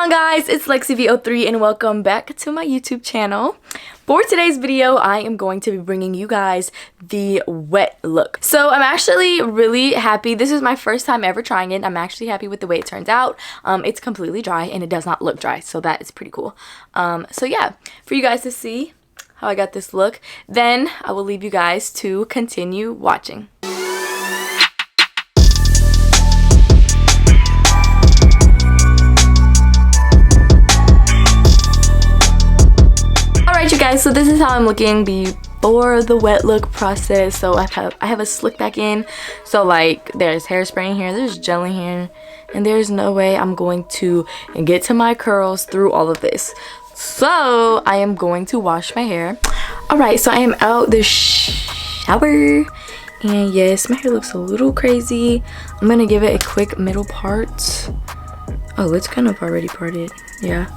on guys, it's LexiVee03 and welcome back to my YouTube channel. For today's video, I am going to be bringing you guys the wet look. So I'm actually really happy. This is my first time ever trying it. I'm actually happy with the way it turns out. It's completely dry and it does not look dry, so that is pretty cool. So yeah, for you guys to see how I got this look, then I will leave you guys to continue watching. Alright you guys, so this is how I'm looking before the wet look process. So I have a slick back in, so like there's hairspray in here, there's gel in here, and there's no way I'm going to get to my curls through all of this. So I am going to wash my hair. Alright, so I am out the shower, and yes, my hair looks a little crazy. I'm gonna give it a quick middle part. Oh, it's kind of already parted, yeah.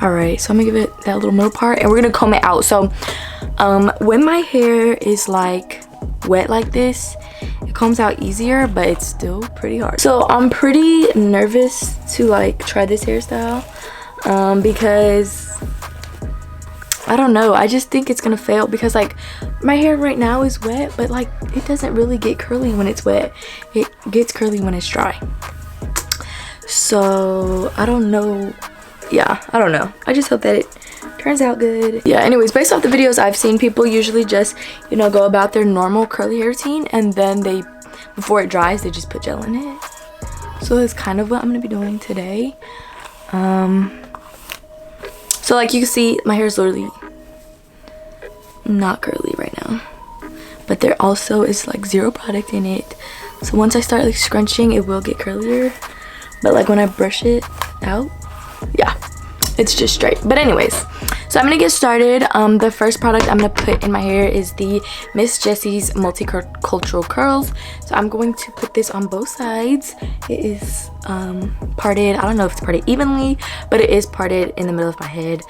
Alright, so I'm gonna give it that little middle part and we're gonna comb it out. So when my hair is like wet like this, it combs out easier, but it's still pretty hard. So I'm pretty nervous to like try this hairstyle because I don't know, I just think it's gonna fail because like my hair right now is wet, but like it doesn't really get curly when it's wet. It gets curly when it's dry. So I don't know. Yeah, I don't know. I just hope that it turns out good. Yeah, anyways, based off the videos I've seen, people usually just, you know, go about their normal curly hair routine and then they, before it dries, they just put gel in it. So that's kind of what I'm gonna be doing today. So like you can see, my hair is literally not curly right now, but there also is like zero product in it. So once I start like scrunching, it will get curlier, but like when I brush it out, yeah, it's just straight. But anyways, so I'm gonna get started. The first product I'm gonna put in my hair is the Miss Jessie's Multicultural Curls. So I'm going to put this on both sides. It is parted. I don't know if it's parted evenly, but it is parted in the middle of my head.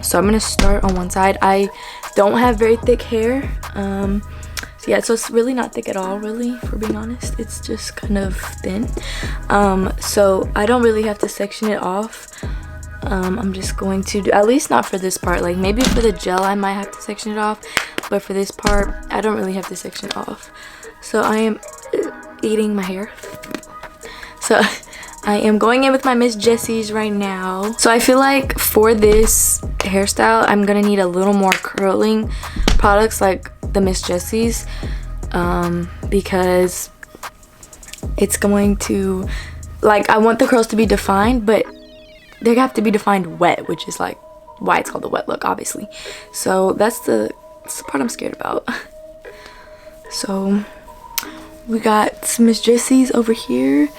So I'm gonna start on one side. I don't have very thick hair, so yeah, so it's really not thick at all, really, for being honest. It's just kind of thin. So I don't really have to section it off. I'm just going to do, at least not for this part. Like maybe for the gel I might have to section it off, but for this part I don't really have to section it off. So I am eating my hair. So I am going in with my Miss Jessie's right now. So I feel like for this hairstyle I'm gonna need a little more curling products like the Miss Jessie's, because it's going to, like, I want the curls to be defined, but they have to be defined wet, which is like why it's called the wet look, obviously. So that's the part I'm scared about. So we got some Miss Jessie's over here,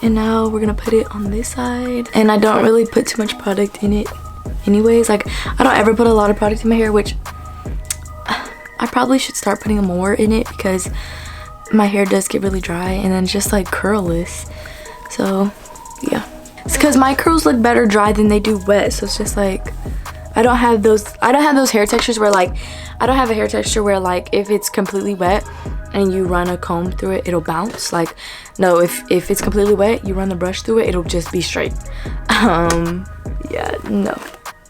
and now we're gonna put it on this side. And I don't really put too much product in it anyways. Like I don't ever put a lot of product in my hair, which I probably should start putting more in it because my hair does get really dry and then just like curlless. So yeah, it's because my curls look better dry than they do wet. So it's just like I don't have those hair textures where like I don't have a hair texture where like if it's completely wet and you run a comb through it, it'll bounce. Like no, if it's completely wet, you run the brush through it, it'll just be straight. Yeah, no,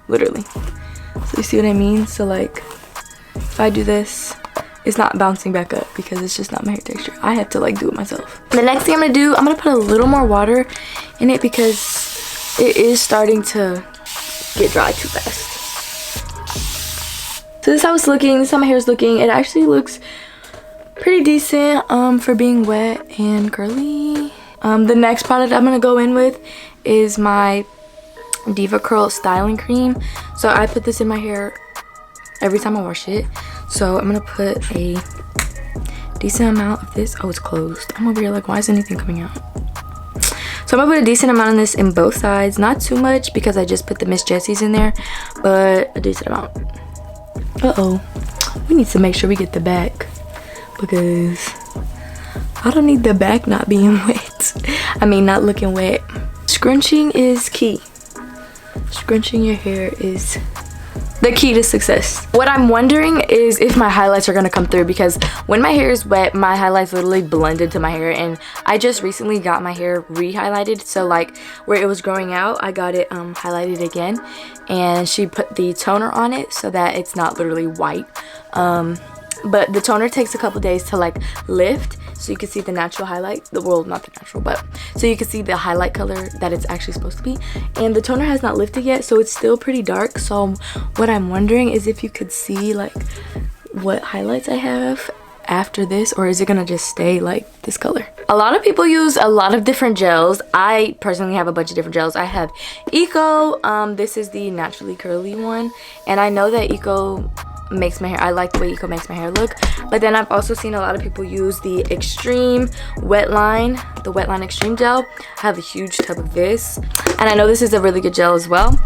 literally. So you see what I mean? So like if I do this, it's not bouncing back up because it's just not my hair texture. I have to like do it myself. The next thing I'm gonna do, I'm gonna put a little more water in it because it is starting to get dry too fast. So this is how it's looking. This is how my hair is looking. It actually looks pretty decent for being wet and curly. The next product I'm gonna go in with is my Diva Curl styling cream. So I put this in my hair every time I wash it. So I'm gonna put a decent amount of this. Oh, it's closed. I'm over here like, why is anything coming out? So I'm gonna put a decent amount of this in both sides. Not too much because I just put the Miss Jessie's in there, but a decent amount. Uh-oh, we need to make sure we get the back because I don't need the back not being wet. I mean, not looking wet. Scrunching is key. Scrunching your hair is the key to success. What I'm wondering is if my highlights are gonna come through, because when my hair is wet, my highlights literally blend into my hair, and I just recently got my hair re-highlighted. So like where it was growing out, I got it highlighted again, and she put the toner on it so that it's not literally white. But the toner takes a couple days to like lift, so you can see the natural highlight, well, not the natural, but so you can see the highlight color that it's actually supposed to be. And the toner has not lifted yet, so it's still pretty dark. So what I'm wondering is if you could see like what highlights I have after this, or is it gonna just stay like this color? A lot of people use a lot of different gels. I personally have a bunch of different gels. I have Eco, this is the naturally curly one, and I know that Eco makes my hair, I like the way Eco makes my hair look. But then I've also seen a lot of people use the Extreme Wetline, the Wetline Extreme Gel. I have a huge tub of this, and I know this is a really good gel as well.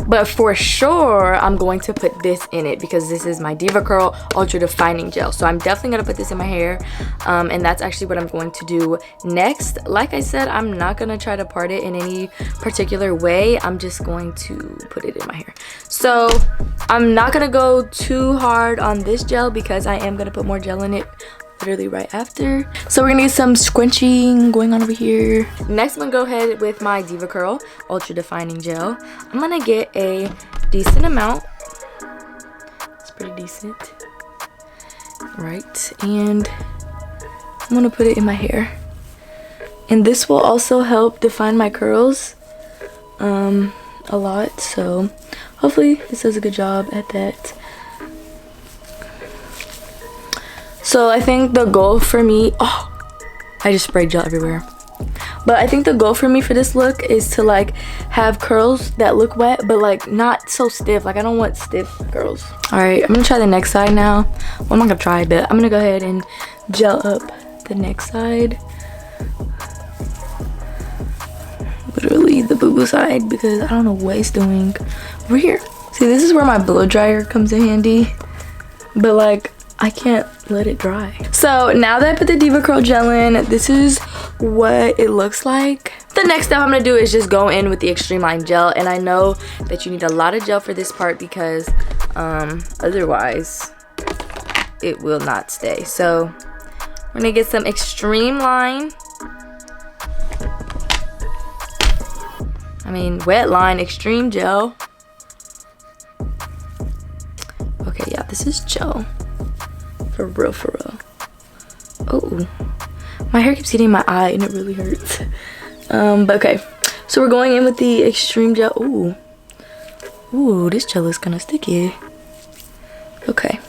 But for sure, I'm going to put this in it because this is my Diva Curl Ultra Defining Gel. So I'm definitely going to put this in my hair. And that's actually what I'm going to do next. Like I said, I'm not going to try to part it in any particular way. I'm just going to put it in my hair. So I'm not going to go too hard on this gel because I am going to put more gel in it literally right after. So we're gonna get some scrunching going on over here. Next, I'm gonna go ahead with my Diva Curl Ultra Defining Gel. I'm gonna get a decent amount. It's pretty decent, right? And I'm gonna put it in my hair, and this will also help define my curls a lot. So hopefully this does a good job at that. So I think the goal for me, oh, I just sprayed gel everywhere. But I think the goal for me for this look is to like have curls that look wet, but like not so stiff. Like I don't want stiff curls. All right, I'm gonna try the next side now. Well, I'm not gonna try, but I'm gonna go ahead and gel up the next side. Literally the boo-boo side, because I don't know what it's doing over here. See, this is where my blow dryer comes in handy, but like I can't let it dry. So now that I put the Diva Curl gel in, this is what it looks like. The next step I'm gonna do is just go in with the Extreme Line gel, and I know that you need a lot of gel for this part because otherwise it will not stay. So we're gonna get some Extreme Line, Wet Line Extreme Gel. Okay, yeah, this is gel. For real, for real. Oh, my hair keeps hitting my eye and it really hurts. But okay, so we're going in with the Extreme Gel. Ooh, this gel is kind of sticky. Okay,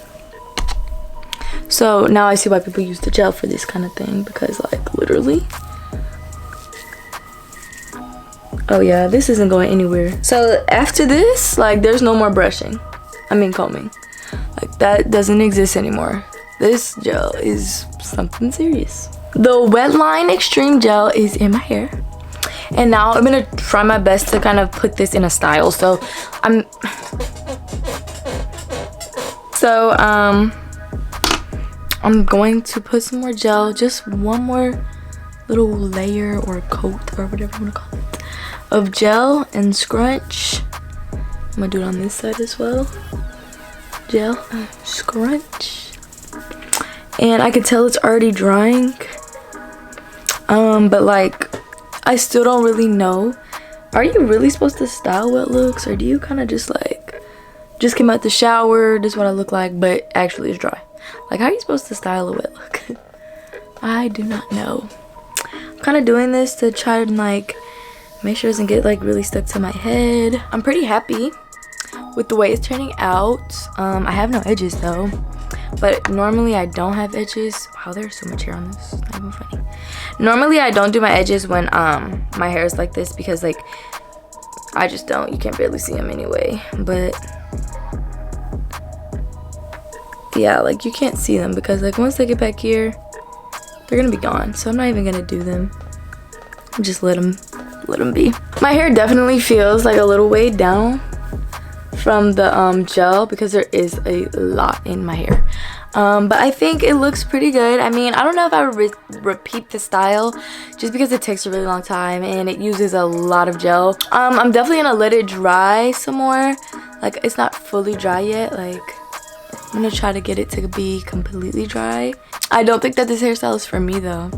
so now I see why people use the gel for this kind of thing, because like literally, oh yeah, this isn't going anywhere. So after this, like there's no more brushing, combing. Like that doesn't exist anymore. This gel is something serious. The Wet Line Extreme Gel is in my hair, and now I'm gonna try my best to kind of put this in a style. So I'm going to put some more gel, just one more little layer or coat or whatever you want to call it of gel, and scrunch. I'm gonna do it on this side as well. Gel, scrunch. And I can tell it's already drying, but like I still don't really know. Are you really supposed to style wet looks, or do you kind of just like just came out the shower, this is what I look like, but actually it's dry? Like, how are you supposed to style a wet look? I do not know. I'm kind of doing this to try to like make sure it doesn't get like really stuck to my head. I'm pretty happy with the way it's turning out. I have no edges though. But normally I don't have edges. Wow, there's so much hair on this. It's not even funny. Normally I don't do my edges when my hair is like this, because like I just don't. You can barely see them anyway. But yeah, like you can't see them because like once they get back here, they're gonna be gone. So I'm not even gonna do them. Just let them be. My hair definitely feels like a little weighed down from the gel because there is a lot in my hair, but I think it looks pretty good. I don't know if I would repeat the style just because it takes a really long time and it uses a lot of gel. I'm definitely gonna let it dry some more Like, it's not fully dry yet. Like, I'm gonna try to get it to be completely dry. I don't think that this hairstyle is for me though,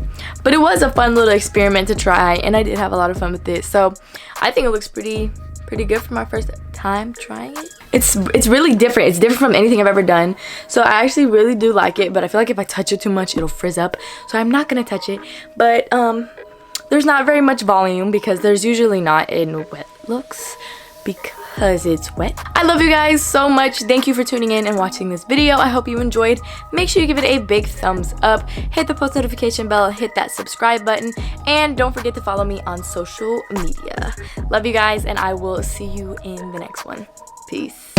but it was a fun little experiment to try, and I did have a lot of fun with it. So I think it looks pretty good for my first time trying it. It's really different. It's different from anything I've ever done. So I actually really do like it, but I feel like if I touch it too much, it'll frizz up. So I'm not gonna touch it. But there's not very much volume because there's usually not in wet looks because it's wet. I love you guys so much. Thank you for tuning in and watching this video. I hope you enjoyed. Make sure you give it a big thumbs up, hit the post notification bell, hit that subscribe button, and don't forget to follow me on social media. Love you guys, and I will see you in the next one. Peace.